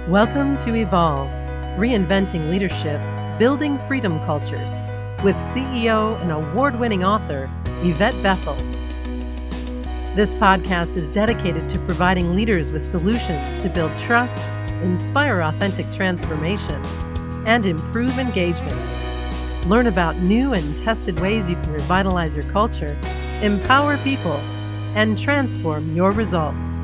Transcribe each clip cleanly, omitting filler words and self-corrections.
Welcome to Evolve, Reinventing Leadership, Building Freedom Cultures, with CEO and award-winning author, Yvette Bethel. This podcast is dedicated to providing leaders with solutions to build trust, inspire authentic transformation, and improve engagement. Learn about new and tested ways you can revitalize your culture, empower people, and transform your results.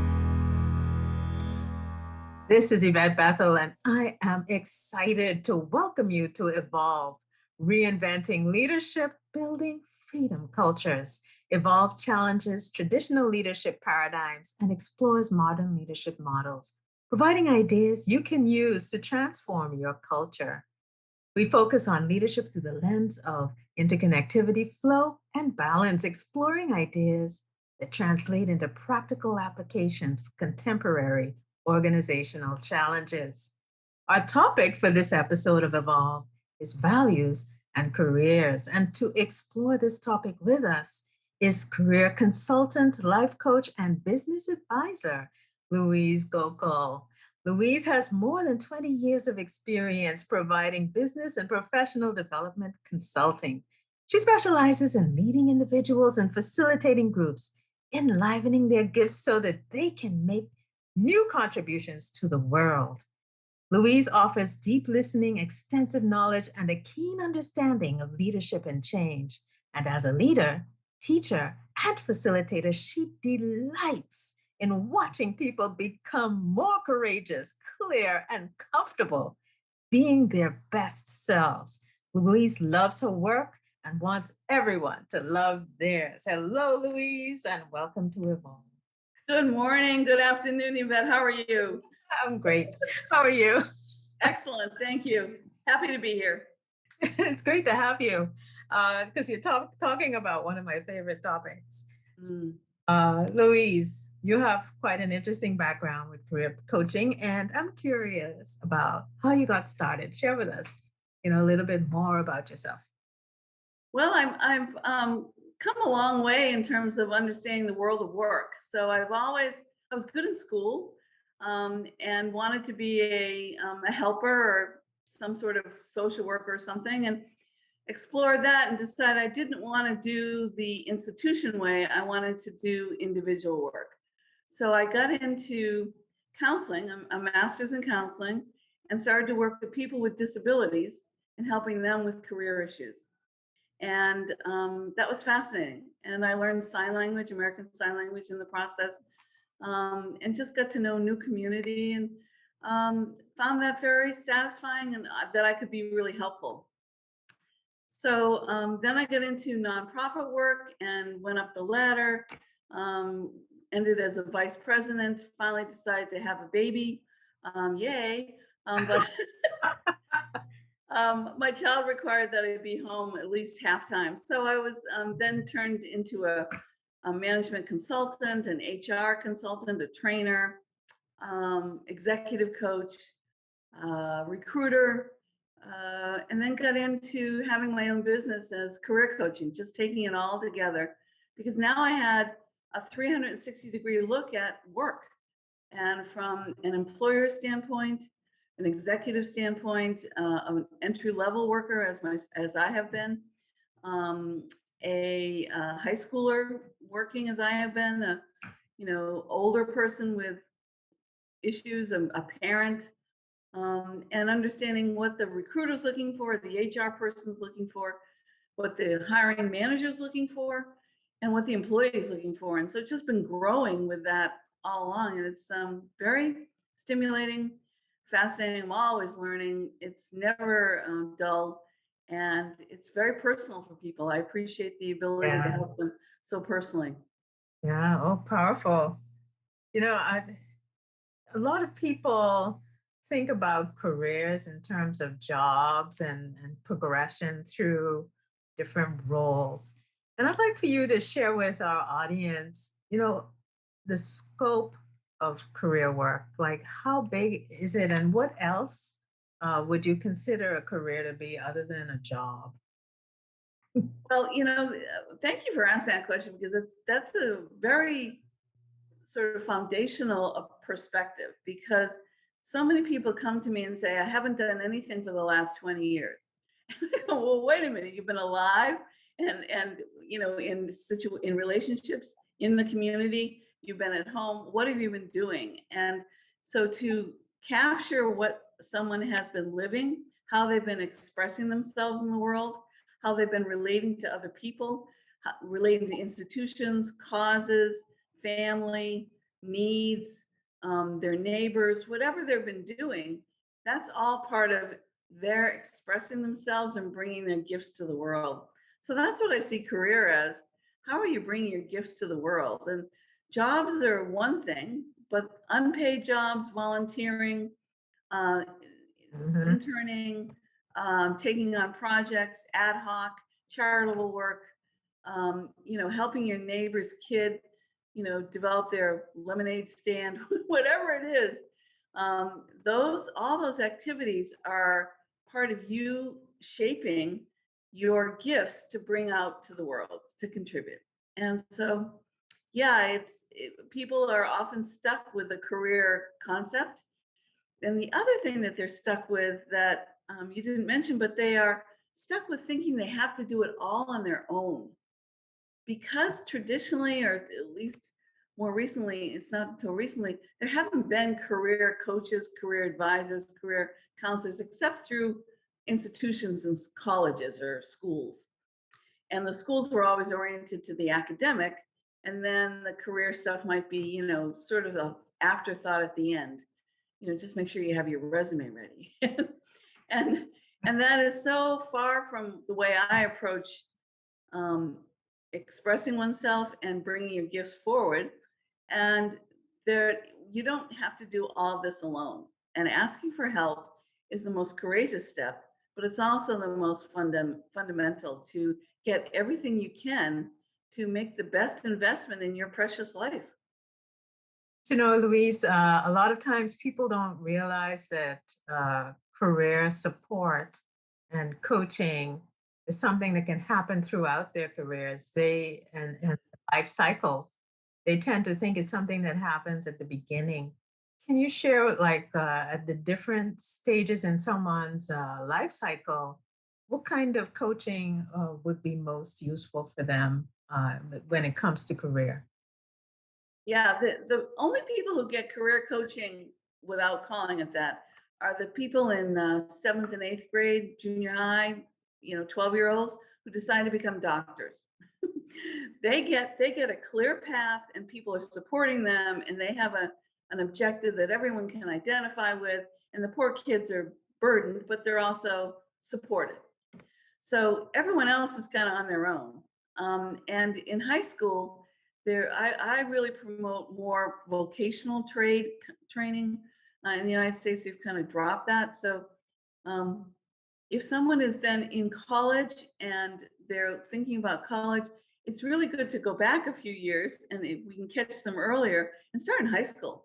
This is Yvette Bethel, and I am excited to welcome you to Evolve, Reinventing Leadership, Building Freedom Cultures. Evolve challenges traditional leadership paradigms and explores modern leadership models, providing ideas you can use to transform your culture. We focus on leadership through the lens of interconnectivity, flow, and balance, exploring ideas that translate into practical applications for contemporary organizational challenges. Our topic for this episode of Evolve is values and careers. And to explore this topic with us is career consultant, life coach, and business advisor, Louise Goeckel. Louise has more than 20 years of experience providing business and professional development consulting. She specializes in leading individuals and facilitating groups, enlivening their gifts so that they can make new contributions to the world. Louise offers deep listening, extensive knowledge, and a keen understanding of leadership and change. And as a leader, teacher, and facilitator, she delights in watching people become more courageous, clear, and comfortable being their best selves. Louise loves her work and wants everyone to love theirs. Hello, Louise, and welcome to Evolve. Good morning, good afternoon, Yvette. How are you? I'm great. How are you? Excellent, thank you. Happy to be here. It's great to have you because you're talking about one of my favorite topics. Louise, you have quite an interesting background with career coaching, and I'm curious about how you got started. Share with us, a little bit more about yourself. Well, I've come a long way in terms of understanding the world of work. So I was good in school and wanted to be a helper or some sort of social worker or something, and explored that and decided I didn't want to do the institution way. I wanted to do individual work. So I got into counseling, a master's in counseling, and started to work with people with disabilities and helping them with career issues. And that was fascinating. And I learned sign language, American Sign Language in the process, and just got to know new community and found that very satisfying and that I could be really helpful. So then I got into nonprofit work and went up the ladder, ended as a vice president, finally decided to have a baby. Yay. But my child required that I be home at least half time. So I was then turned into a management consultant, an HR consultant, a trainer, executive coach, recruiter, and then got into having my own business as career coaching, just taking it all together because now I had a 360-degree look at work. And from an employer standpoint, an executive standpoint, an entry-level worker as I have been, a high schooler working as I have been, older person with issues, a parent, and understanding what the recruiter's looking for, the HR person's looking for, what the hiring manager's looking for, and what the employee is looking for. And so it's just been growing with that all along. And it's very stimulating, fascinating. I'm always learning. It's never dull. And it's very personal for people. I appreciate the ability to help them so personally. Yeah, oh, powerful. A lot of people think about careers in terms of jobs and progression through different roles. And I'd like for you to share with our audience, the scope of career work. Like, how big is it, and what else would you consider a career to be other than a job? Well, thank you for asking that question because that's a very sort of foundational perspective because So many people come to me and say, I haven't done anything for the last 20 years. Well, wait a minute, you've been alive and in relationships in the community, you've been at home. What have you been doing? And so to capture what someone has been living, how they've been expressing themselves in the world, how they've been relating to other people, relating to institutions, causes, family, needs, their neighbors, whatever they've been doing, that's all part of their expressing themselves and bringing their gifts to the world. So that's what I see career as. How are you bringing your gifts to the world? And jobs are one thing, but unpaid jobs, volunteering, uh, Mhm. interning, taking on projects, ad hoc, charitable work, helping your neighbor's kid, develop their lemonade stand, whatever it is. All those activities are part of you shaping your gifts to bring out to the world, to contribute. And so, yeah, people are often stuck with a career concept, and the other thing that they're stuck with that you didn't mention, but they are stuck with thinking they have to do it all on their own. Because traditionally, or at least more recently, it's not until recently, there haven't been career coaches, career advisors, career counselors, except through institutions and colleges or schools. And the schools were always oriented to the academic, and then the career stuff might be, sort of an afterthought at the end. Just make sure you have your resume ready. and and that is so far from the way I approach um, expressing oneself and bringing your gifts forward. And there, you don't have to do all this alone. And asking for help is the most courageous step, but it's also the most fundamental to get everything you can to make the best investment in your precious life. Louise, a lot of times people don't realize that career support and coaching is something that can happen throughout their careers. And life cycle, they tend to think it's something that happens at the beginning. Can you share, like, at the different stages in someone's life cycle, what kind of coaching would be most useful for them when it comes to career? Yeah, the only people who get career coaching without calling it that are the people in seventh and eighth grade, junior high, 12-year-olds who decide to become doctors. They get a clear path, and people are supporting them, and they have an objective that everyone can identify with, and the poor kids are burdened, but they're also supported. So everyone else is kind of on their own. And in high school, I really promote more vocational training. In the United States, we've kind of dropped that. So um, if someone is then in college and they're thinking about college, it's really good to go back a few years, and if we can catch them earlier and start in high school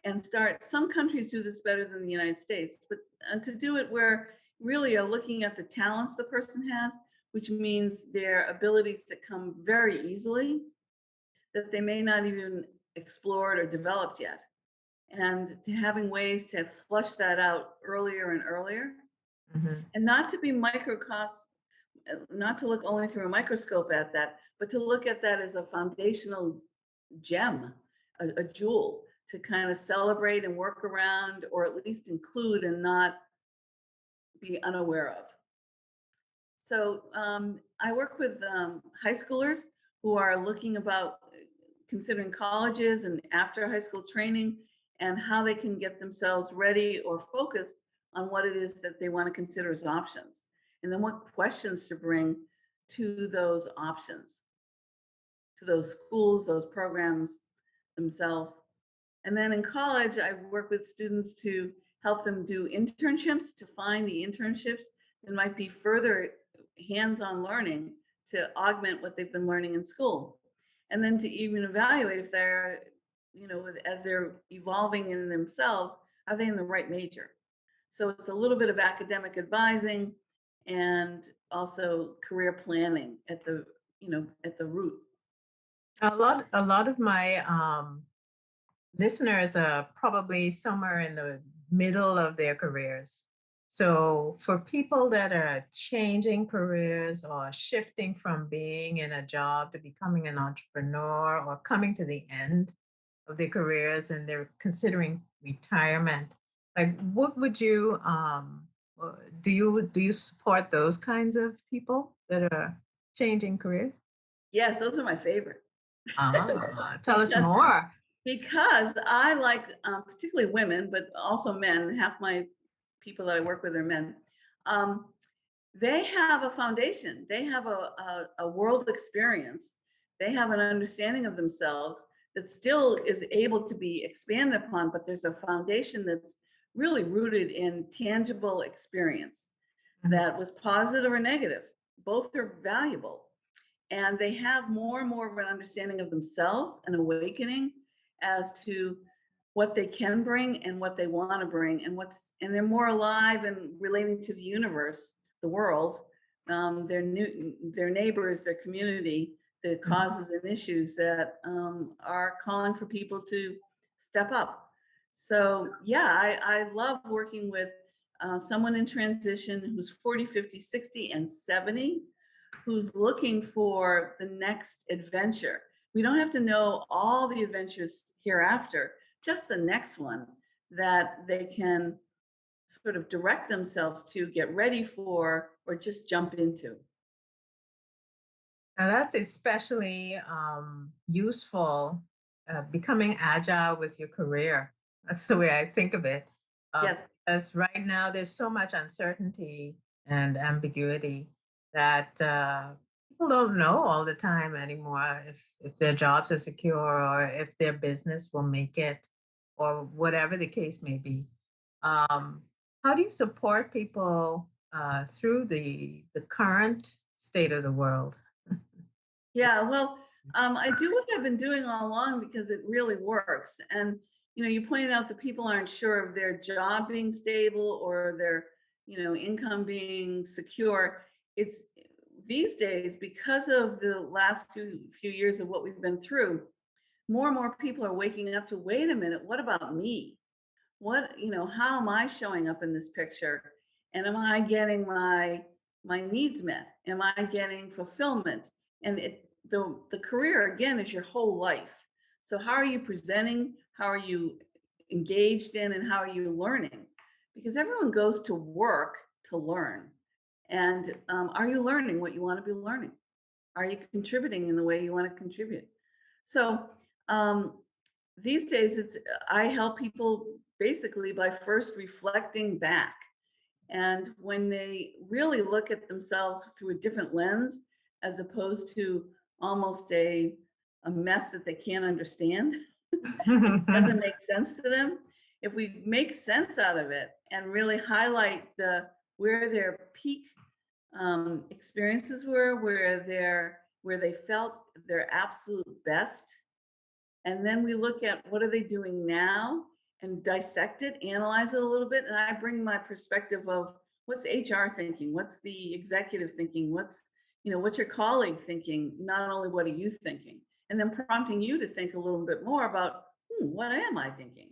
and start. Some countries do this better than the United States, but to do it where really are looking at the talents the person has, which means their abilities that come very easily, that they may not even explored or developed yet, and to having ways to flush that out earlier and earlier, Mhm. and not to be microcost, not to look only through a microscope at that, but to look at that as a foundational gem, a jewel to kind of celebrate and work around, or at least include and not be unaware of. So I work with high schoolers who are looking about considering colleges and after high school training, and how they can get themselves ready or focused on what it is that they want to consider as options. And then what questions to bring to those options, to those schools, those programs themselves. And then in college, I work with students to help them do internships, to find the internships that might be further hands-on learning to augment what they've been learning in school. And then to even evaluate if they're, as they're evolving in themselves, are they in the right major? So it's a little bit of academic advising and also career planning at the root. A lot of my listeners are probably somewhere in the middle of their careers. So, for people that are changing careers or shifting from being in a job to becoming an entrepreneur or coming to the end of their careers and they're considering retirement, like what would you do you support those kinds of people that are changing careers? Yes, those are my favorite. Tell us because more. because I like, particularly women, but also men. Half my people that I work with are men. Um, they have a foundation. They have a world experience. They have an understanding of themselves that still is able to be expanded upon, but there's a foundation that's really rooted in tangible experience Mhm. that was positive or negative. Both are valuable. And they have more and more of an understanding of themselves, an awakening as to what they can bring and what they want to bring, and they're more alive and relating to the universe, the world, their neighbors, their community, the Mhm. causes and issues that are calling for people to step up. So yeah, I love working with someone in transition who's 40, 50, 60, and 70, who's looking for the next adventure. We don't have to know all the adventures hereafter, just the next one that they can sort of direct themselves to, get ready for, or just jump into. Now that's especially useful, becoming agile with your career. That's the way I think of it. Yes. Because right now there's so much uncertainty and ambiguity that people don't know all the time anymore if their jobs are secure or if their business will make it or whatever the case may be. Um, how do you support people through the current state of the world? Yeah, well, I do what I've been doing all along because it really works. And you pointed out that people aren't sure of their job being stable or their, income being secure. It's these days, because of the last few years of what we've been through, more and more people are waking up to, wait a minute, what about me? How am I showing up in this picture? And am I getting my needs met? Am I getting fulfillment? And the career again is your whole life. So how are you presenting? How are you engaged in, and how are you learning? Because everyone goes to work to learn. And are you learning what you want to be learning? Are you contributing in the way you want to contribute? So um, these days, I help people basically by first reflecting back. And when they really look at themselves through a different lens, as opposed to almost a mess that they can't understand, it doesn't make sense to them. If we make sense out of it and really highlight where their peak experiences were, where they felt their absolute best, and then we look at what are they doing now and dissect it, analyze it a little bit. And I bring my perspective of what's HR thinking, what's the executive thinking, what's your colleague thinking, not only what are you thinking, and then prompting you to think a little bit more about, what am I thinking?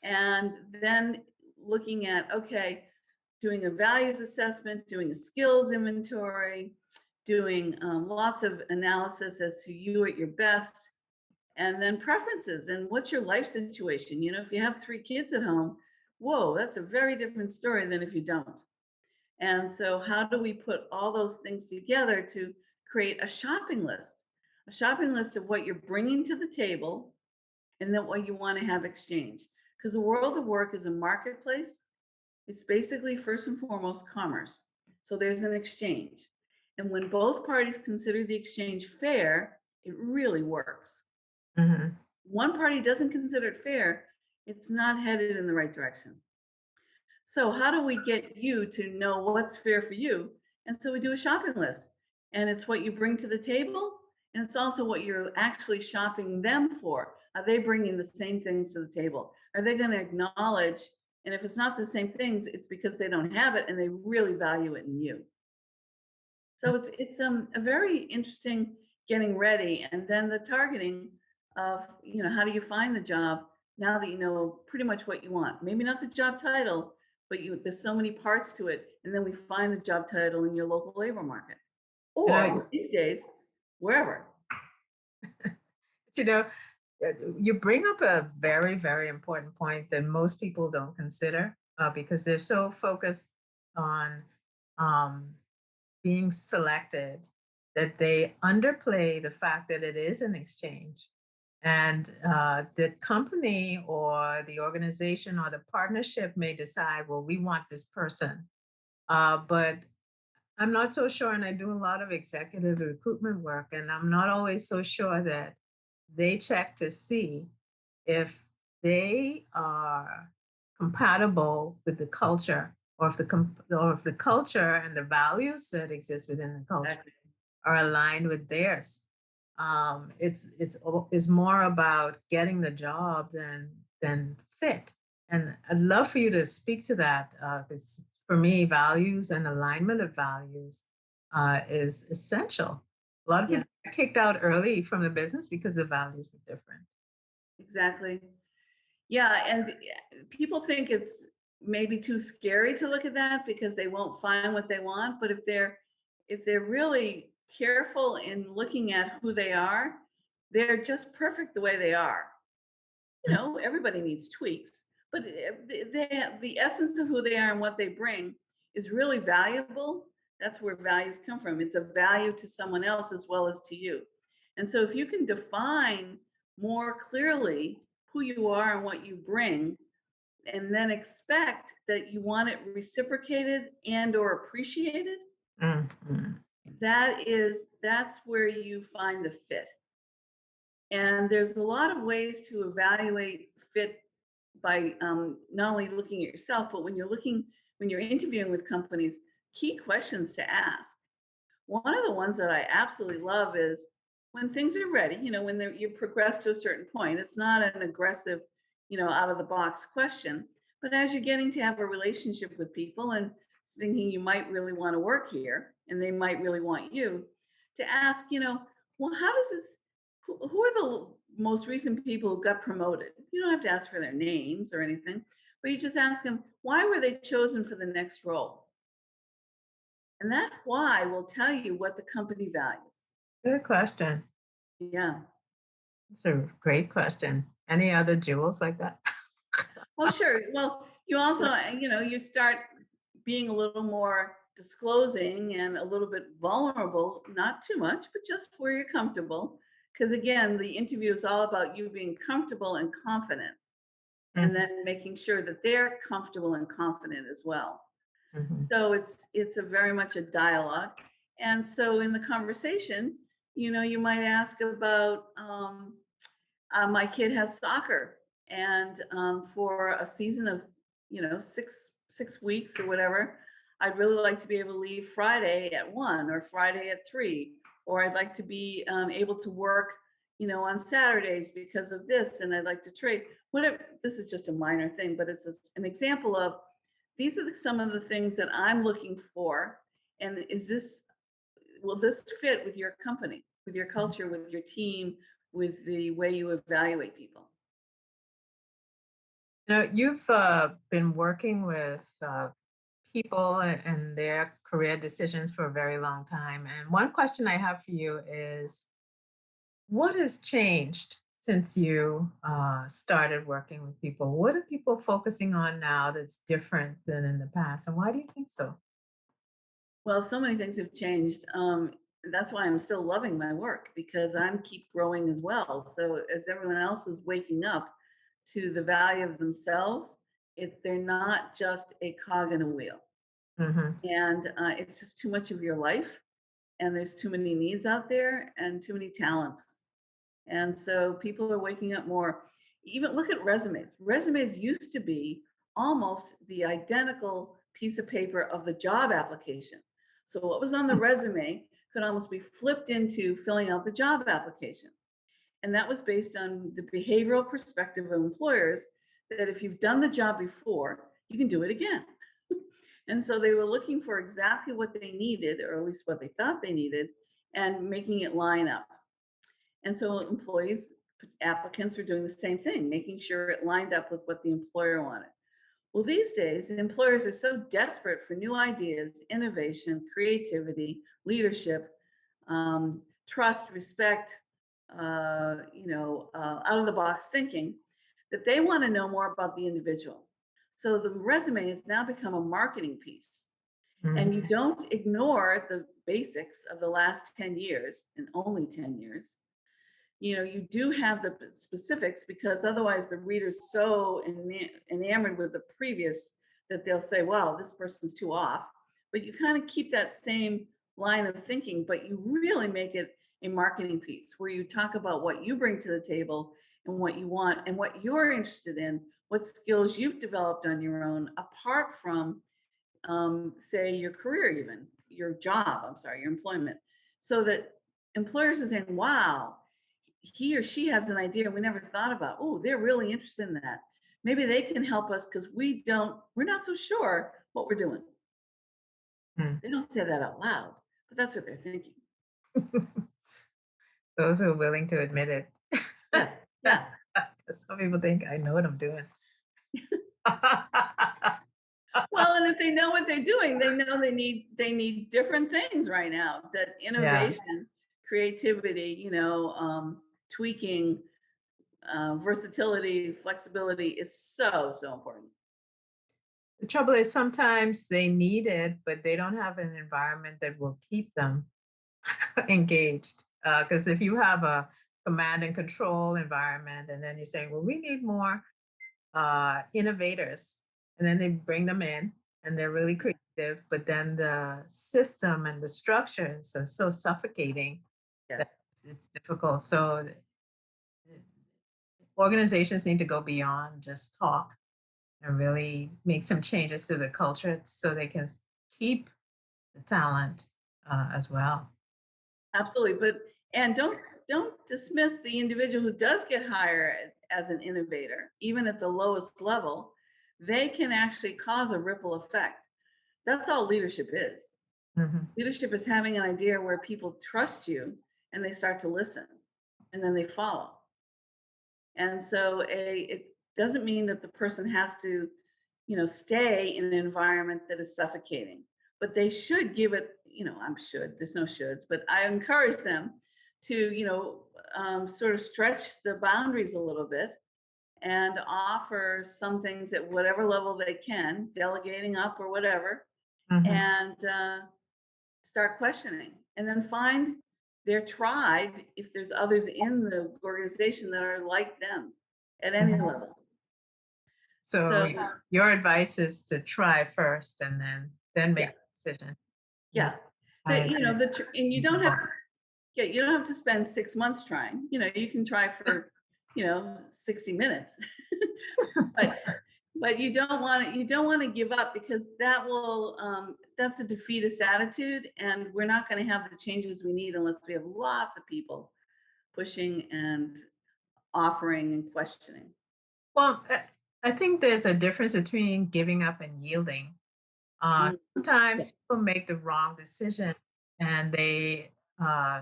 And then looking at, okay, doing a values assessment, doing a skills inventory, doing lots of analysis as to you at your best, and then preferences and what's your life situation. If you have 3 kids at home, whoa, that's a very different story than if you don't. And so how do we put all those things together to create a shopping list of what you're bringing to the table, and then what you want to have exchange? Because the world of work is a marketplace. It's basically first and foremost commerce. So there's an exchange, and when both parties consider the exchange fair, it really works. Mhm. One party doesn't consider it fair, it's not headed in the right direction. So, how do we get you to know what's fair for you? And so we do a shopping list, and it's what you bring to the table, and it's also what you're actually shopping them for. Are they bringing the same things to the table? Are they going to acknowledge? And if it's not the same things, it's because they don't have it and they really value it in you. So it's a very interesting getting ready, and then the targeting of, how do you find the job? now that you know pretty much what you want. Maybe not the job title, but there's so many parts to it. And then we find the job title in your local labor market You or know, these days, wherever. you know, you bring up a very, very important point that most people don't consider because they're so focused on um, being selected that they underplay the fact that it is an exchange. And the company or the organization or the partnership may decide, well, we want this person. But I'm not so sure, and I do a lot of executive recruitment work, and I'm not always so sure that they check to see if they are compatible with the culture, or if the culture and the values that exist within the culture Exactly. are aligned with theirs. It's more about getting the job than fit. And I'd love for you to speak to that. 'Cause for me, values and alignment of values is essential. A lot of Yeah, people get kicked out early from the business because the values were different. exactly. Yeah, and people think it's maybe too scary to look at that because they won't find what they want, but if they're really careful in looking at who they are, they're just perfect the way they are. Everybody needs tweaks, but the essence of who they are and what they bring is really valuable. That's where values come from. It's a value to someone else as well as to you. And so if you can define more clearly who you are and what you bring, and then expect that you want it reciprocated and or appreciated, Mhm. that's where you find the fit. And there's a lot of ways to evaluate fit by not only looking at yourself, but when you're interviewing with companies, key questions to ask. One of the ones that I absolutely love is when things are ready, when you progress to a certain point, it's not an aggressive, out of the box question, but as you're getting to have a relationship with people and thinking you might really want to work here and they might really want you, to ask, well, how does this, who are the most recent people who got promoted? You don't have to ask for their names or anything, but you just ask them, why were they chosen for the next role? And that why will tell you what the company values. Good question. Yeah. It's a great question. Any other jewels like that? Oh, sure. Well, you also, you start being a little more disclosing and a little bit vulnerable, not too much, but just where you're comfortable. Because again, the interview is all about you being comfortable and confident, and Mhm, then making sure that they're comfortable and confident as well. mhm. So it's a very much a dialogue. And so in the conversation, you might ask about my kid has soccer, and for a season of 6 weeks or whatever, I'd really like to be able to leave Friday at 1 or Friday at 3, or I'd like to be able to work on Saturdays because of this, and I'd like to trade whatever. This is just a minor thing, but it's an example of these are some of the things that I'm looking for, and will this fit with your company, with your culture, with your team, with the way you evaluate people? You've been working with people and their career decisions for a very long time. And one question I have for you is what has changed since you started working with people? What are people focusing on now that's different than in the past? And why do you think so? Well, so many things have changed. That's why I'm still loving my work because I'm keep growing as well. So as everyone else is waking up to the value of themselves, they're not just a cog in a wheel, Hmm. and it's just too much of your life, and there's too many needs out there and too many talents. And so people are waking up more. Even look at resumes. Resumes used to be almost the identical piece of paper of the job application. So what was on the resume could almost be flipped into filling out the job application. And that was based on the behavioral perspective of employers that if you've done the job before, you can do it again. And so they were looking for exactly what they needed, or at least what they thought they needed, and making it line up. And so employees applicants were doing the same thing, making sure it lined up with what the employer wanted. Well, these days, the employers are so desperate for new ideas, innovation, creativity, leadership, trust, respect, out of the box thinking, that they want to know more about the individual. So the resume has now become a marketing piece. And you Mhm. don't ignore the basics of the last 10 years and only 10 years. You do have the specifics because otherwise the reader's so enamored with the previous that they'll say, wow, this person's too off. But you kind of keep that same line of thinking, but you really make it a marketing piece where you talk about what you bring to the table and what you want and what you're interested in, what skills you've developed on your own, apart from, say, your career, even your job, I'm sorry, your employment, so that employers are saying, wow, he or she has an idea we never thought about. Oh, they're really interested in that. Maybe they can help us because we're not so sure what we're doing. Mm. They don't say that out loud, but that's what they're thinking. Those who are willing to admit it. Yes. Yeah. Some people think I know what I'm doing. Well, and if they know what they're doing, they know they need different things right now. That Yeah. innovation, creativity, tweaking, versatility, flexibility is so important. The trouble is sometimes they need it, but they don't have an environment that will keep them engaged. Because if you have a command and control environment, and then you're saying, well, we need more innovators, and then they bring them in and they're really creative, but then the system and the structures are so suffocating that Yes. it's difficult. So organizations need to go beyond just talk and really make some changes to the culture so they can keep the talent as well. Absolutely, but and don't dismiss the individual who does get hired as an innovator, even at the lowest level. They can actually cause a ripple effect. That's all leadership is. Mhm. Leadership is having an idea where people trust you and they start to listen and then they follow. And so it doesn't mean that the person has to, stay in an environment that is suffocating, but they should give it, there's no shoulds, but I encourage them to, sort of stretch the boundaries a little bit and offer some things at whatever level they can, delegating up or whatever, Mhm. and start questioning and then find their tribe if there's others in the organization that are like them at any Mhm. level. So So your advice is to try first and then make yeah, a decision. Yeah, yeah. I agree. And you don't have, Reasonable. yeah, you don't have to spend 6 months trying. You can try for 60 minutes, but you don't want to give up because that's a defeatist attitude, and we're not going to have the changes we need unless we have lots of people pushing and offering and questioning. Well, I think there's a difference between giving up and yielding. Mm, yeah. Sometimes people make the wrong decision and they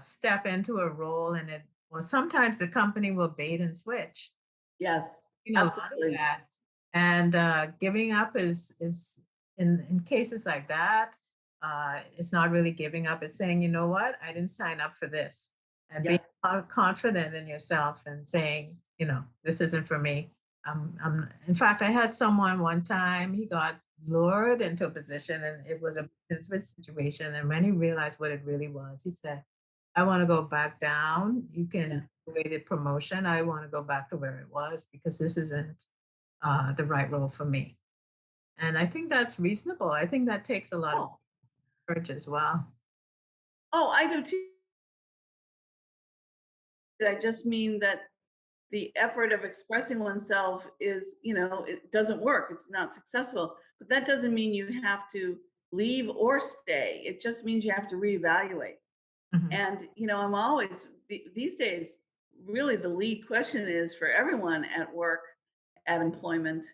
step into a role, and well, sometimes the company will bait and switch. Yes, A lot of absolutely. that. And giving up is in cases like that, it's not really giving up. It's saying, you know what, I didn't sign up for this, and being Yeah. confident in yourself and saying, this isn't for me. In fact, I had someone one time, he got lured into a position and it was a switch situation. And when he realized what it really was, he said, I want to go back down. You can Yeah. take away the promotion. I want to go back to where it was because this isn't the right role for me. And I think that's reasonable. I think that takes a lot of Oh, courage as well. I do too. I just mean that the effort of expressing oneself is, it doesn't work. It's not successful. But that doesn't mean you have to leave or stay. It just means you have to reevaluate. Mhm. And, I'm always, these days, really the lead question is for everyone at work, at employment,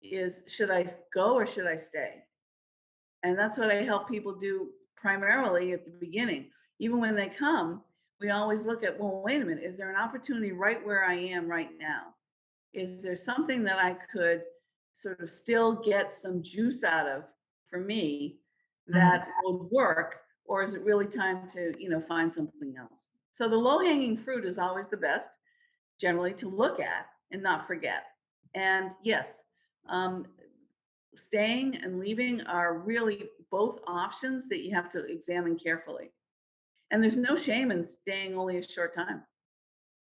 is should I go or should I stay? And that's what I help people do primarily at the beginning. Even when they come, we always look at, well, wait a minute, is there an opportunity right where I am right now? Is there something that I could sort of still get some juice out of for me Mhm. that would work? Or is it really time to, find something else? So the low hanging fruit is always the best, generally to look at and not forget. And yes, um, staying and leaving are really both options that you have to examine carefully. And there's no shame in staying only a short time.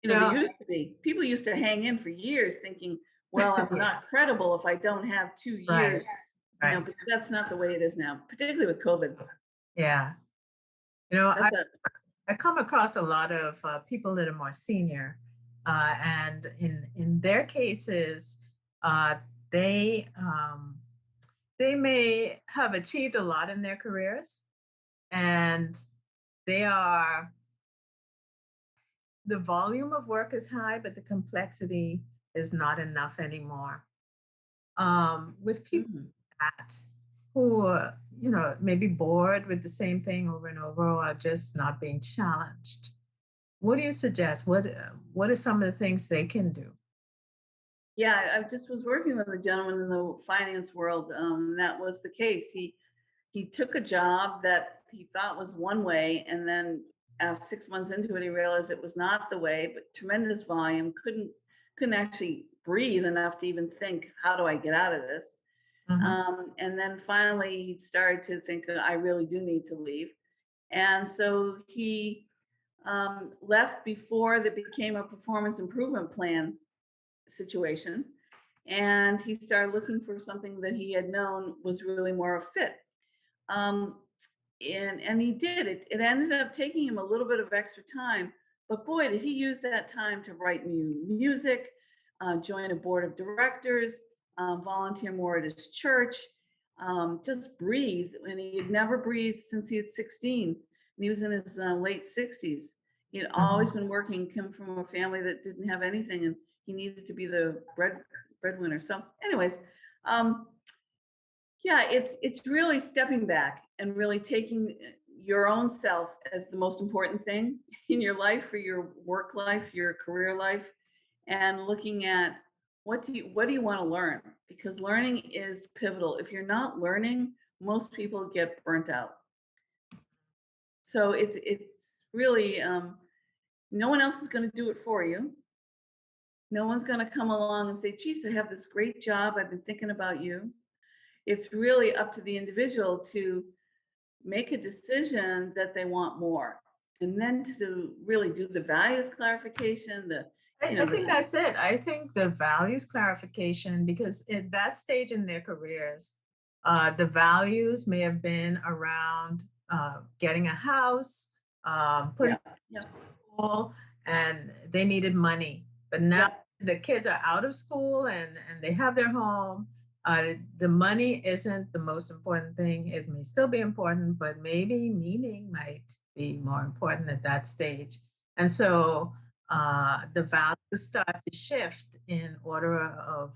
There Yeah, used to be. People used to hang in for years thinking, well, I'm yeah, not credible if I don't have 2 years, right, right. but that's not the way it is now, particularly with COVID. Yeah. You know, I, That's a I come across a lot of people that are more senior, and in their cases, uh, they they may have achieved a lot in their careers, and they are the volume of work is high, but the complexity is not enough anymore. With people mhm. that who are, maybe bored with the same thing over and over, or are just not being challenged. What do you suggest? What are some of the things they can do? Yeah, I just was working with a gentleman in the finance world. That was the case. He took a job that he thought was one way, and then 6 months into it, he realized it was not the way. But tremendous volume, couldn't actually breathe enough to even think, how do I get out of this? Mhm, And then finally, he started to think, I really do need to leave. And so he left before that became a performance improvement plan situation. And he started looking for something that he had known was really more a fit. Um, and he did it. It ended up taking him a little bit of extra time, but boy, did he use that time to write new music, join a board of directors, volunteer more at his church, just breathe. And he had never breathed since he was 16. And he was in his late 60s. He had always mhm. been working, came from a family that didn't have anything, and he needed to be the breadwinner. So, anyways, um, yeah, it's really stepping back and really taking your own self as the most important thing in your life, for your work life, your career life, and looking at what do you want to learn? Because learning is pivotal. If you're not learning, most people get burnt out. So it's really no one else is going to do it for you. No one's going to come along and say, "Geez, I have this great job. I've been thinking about you." It's really up to the individual to make a decision that they want more, and then to really do the values clarification, the I the think that's it. I think the values clarification, because at that stage in their careers, the values may have been around getting a house, putting yeah, yeah, school, and they needed money. But now yeah, the kids are out of school and they have their home. The money isn't the most important thing. It may still be important, but maybe meaning might be more important at that stage. And so the values start to shift in order of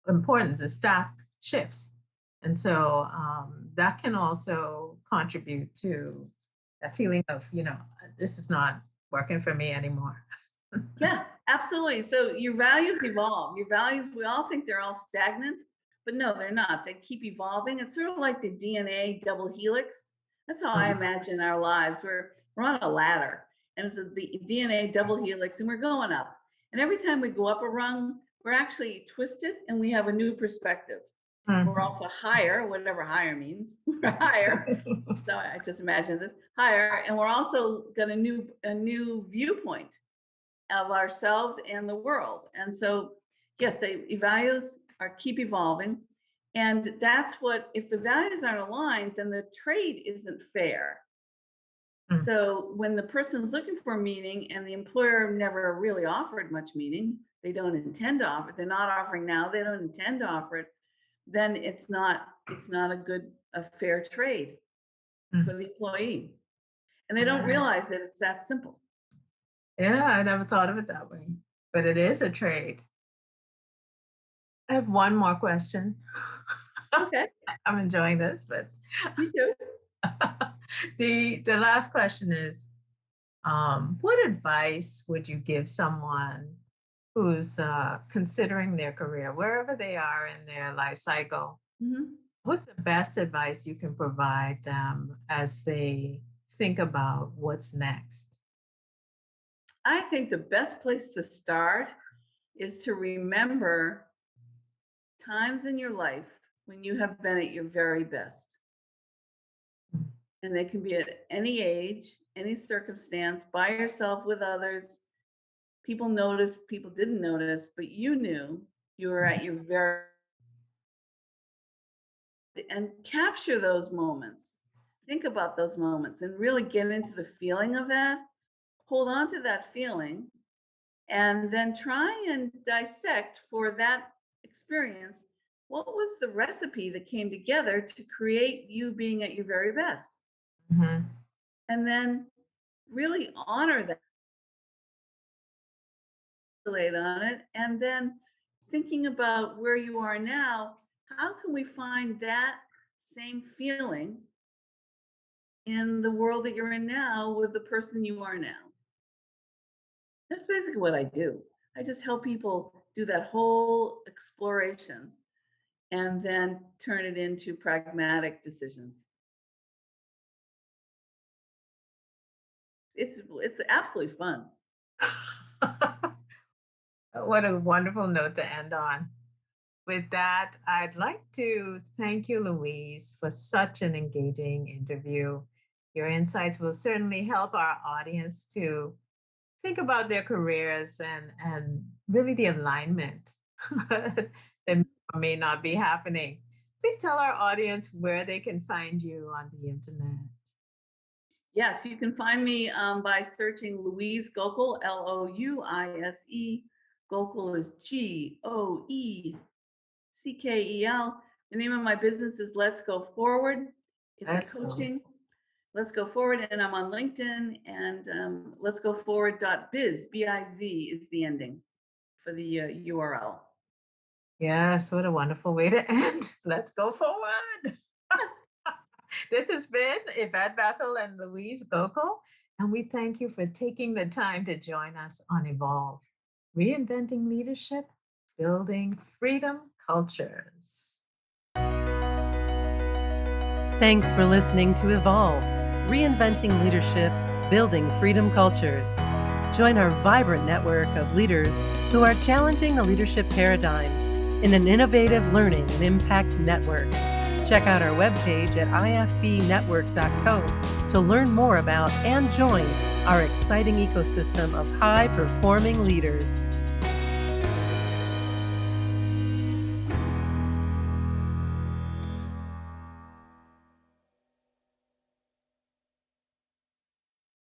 importance. The stack shifts. And so that can also contribute to that feeling of, this is not working for me anymore. yeah, absolutely. So your values evolve. Your values, we all think they're all stagnant, but no, they're not. They keep evolving. It's sort of like the DNA double helix. That's how I Mhm. imagine our lives. We're on a ladder, and it's the DNA double helix, and we're going up. And every time we go up a rung, we're actually twisted, and we have a new perspective. We're Mhm. also higher, whatever higher means. We're higher. So I just imagine this higher, and we're also got a new viewpoint of ourselves and the world. And so, yes, the values are keep evolving. And that's what, if the values aren't aligned, then the trade isn't fair. Mm. So when the person's looking for meaning and the employer never really offered much meaning, they don't intend to offer, they're not offering now, they don't intend to offer it, then it's not a fair trade Mm. for the employee. And they don't Yeah. realize that it's that simple. Yeah, I never thought of it that way. But it is a trade. I have one more question. Okay, I'm enjoying this, but me too. the last question is, What advice would you give someone who's considering their career, wherever they are in their life cycle? Mhm. What's the best advice you can provide them as they think about what's next? I think the best place to start is to remember times in your life when you have been at your very best. And they can be at any age, any circumstance, by yourself, with others. People noticed, people didn't notice, but you knew you were at your very, and capture those moments. Think about those moments and really get into the feeling of that. Hold on to that feeling and then try and dissect for that experience what was the recipe that came together to create you being at your very best. Mhm. And then really honor that, relate on it, and then thinking about where you are now, how can we find that same feeling in the world that you're in now with the person you are now? That's basically what I do. I just help people do that whole exploration and then turn it into pragmatic decisions. It's absolutely fun. What a wonderful note to end on. With that, I'd like to thank you, Louise, for such an engaging interview. Your insights will certainly help our audience to think about their careers and really the alignment that may or may not be happening. Please tell our audience where they can find you on the internet. Yes, you can find me by searching Louise Goeckel, Louise. Goeckel is Goeckel. The name of my business is Let's Go Forward. It's a Let's go. coaching. Let's Go Forward, and I'm on LinkedIn, and let's go forward.biz, biz is the ending for the URL. Yes, what a wonderful way to end. Let's go forward. This has been Yvette Bethel and Louise Goeckel, and we thank you for taking the time to join us on Evolve, reinventing leadership, building freedom cultures. Thanks for listening to Evolve, Reinventing Leadership, Building Freedom Cultures. Join our vibrant network of leaders who are challenging the leadership paradigm in an innovative learning and impact network. Check out our webpage at ifbnetwork.co to learn more about and join our exciting ecosystem of high-performing leaders.